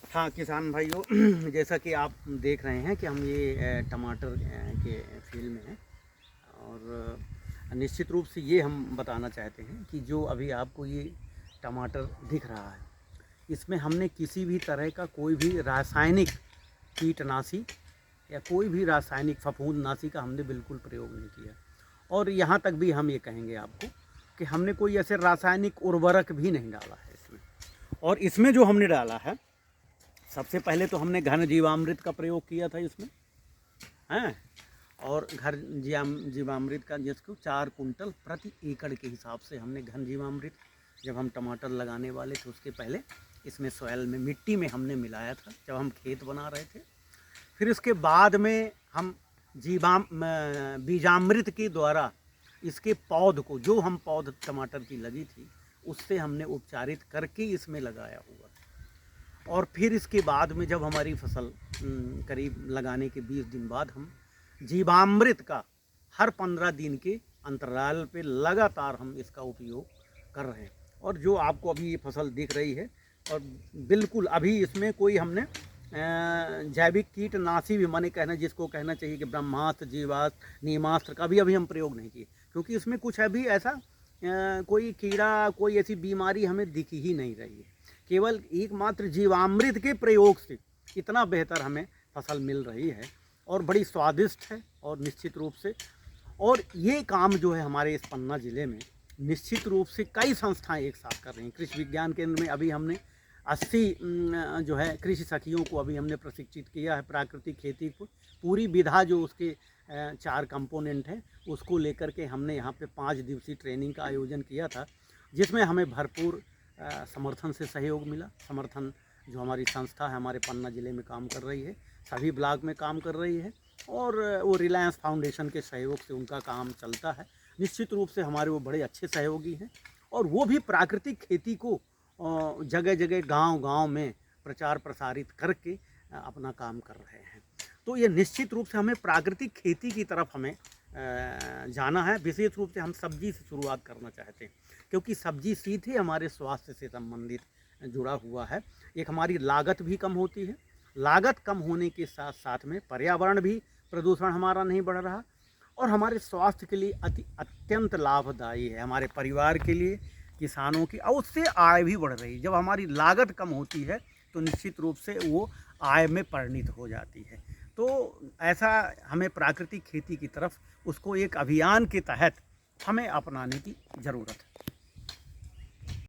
हाँ, किसान भाइयों जैसा कि आप देख रहे हैं कि हम ये टमाटर के फील्ड में हैं और निश्चित रूप से ये हम बताना चाहते हैं कि जो अभी आपको ये टमाटर दिख रहा है, इसमें हमने किसी भी तरह का कोई भी रासायनिक कीटनाशी या कोई भी रासायनिक फफूंदनाशी का हमने बिल्कुल प्रयोग नहीं किया। और यहाँ तक भी हम ये कहेंगे आपको कि हमने कोई ऐसे रासायनिक उर्वरक भी नहीं डाला है इसमें। और इसमें जो हमने डाला है, सबसे पहले तो हमने घन जीवामृत का प्रयोग किया था इसमें, हैं, और जीवामृत का जिसको 4 कुंटल प्रति एकड़ के हिसाब से हमने घन जीवामृत जब हम टमाटर लगाने वाले थे उसके पहले इसमें सॉइल में मिट्टी में हमने मिलाया था जब हम खेत बना रहे थे। फिर इसके बाद में हम बीजामृत के द्वारा इसके पौध को, जो हम पौध टमाटर की लगी थी उससे हमने उपचारित करके इसमें लगाया हुआ। और फिर इसके बाद में जब हमारी फसल करीब लगाने के 20 दिन बाद हम जीवामृत का हर 15 दिन के अंतराल पे लगातार हम इसका उपयोग कर रहे हैं। और जो आपको अभी ये फसल दिख रही है, और बिल्कुल अभी इसमें कोई हमने जैविक कीटनाशी भी माने जिसको कहना चाहिए कि ब्रह्मास्त्र, जीवास्त्र, नीमास्त्र का भी अभी हम प्रयोग नहीं किए, क्योंकि इसमें कुछ अभी ऐसा कोई कीड़ा, कोई ऐसी बीमारी हमें दिख ही नहीं रही है। केवल एकमात्र जीवामृत के प्रयोग से इतना बेहतर हमें फसल मिल रही है और बड़ी स्वादिष्ट है। और निश्चित रूप से, और ये काम जो है हमारे इस पन्ना ज़िले में निश्चित रूप से कई संस्थाएं एक साथ कर रही हैं। कृषि विज्ञान केंद्र में अभी हमने 80 जो है कृषि सखियों को अभी हमने प्रशिक्षित किया है प्राकृतिक खेती को, पूरी विधा जो उसके 4 कंपोनेंट हैं उसको लेकर के हमने यहाँ पे 5 दिवसीय ट्रेनिंग का आयोजन किया था, जिसमें हमें भरपूर समर्थन से सहयोग मिला। समर्थन जो हमारी संस्था है हमारे पन्ना ज़िले में काम कर रही है, सभी ब्लॉक में काम कर रही है, और वो रिलायंस फाउंडेशन के सहयोग से उनका काम चलता है। निश्चित रूप से हमारे वो बड़े अच्छे सहयोगी हैं और वो भी प्राकृतिक खेती को जगह जगह गांव-गांव में प्रचार प्रसारित करके अपना काम कर रहे हैं। तो ये निश्चित रूप से हमें प्राकृतिक खेती की तरफ हमें जाना है। विशेष रूप से हम सब्जी से शुरुआत करना चाहते हैं, क्योंकि सब्जी सीधे हमारे स्वास्थ्य से संबंधित जुड़ा हुआ है। एक हमारी लागत भी कम होती है, लागत कम होने के साथ साथ में पर्यावरण भी, प्रदूषण हमारा नहीं बढ़ रहा, और हमारे स्वास्थ्य के लिए अत्यंत लाभदायी है, हमारे परिवार के लिए, किसानों की, और उससे आय भी बढ़ रही है। जब हमारी लागत कम होती है तो निश्चित रूप से वो आय में परिणित हो जाती है। तो ऐसा हमें प्राकृतिक खेती की तरफ उसको एक अभियान के तहत हमें अपनाने की ज़रूरत है।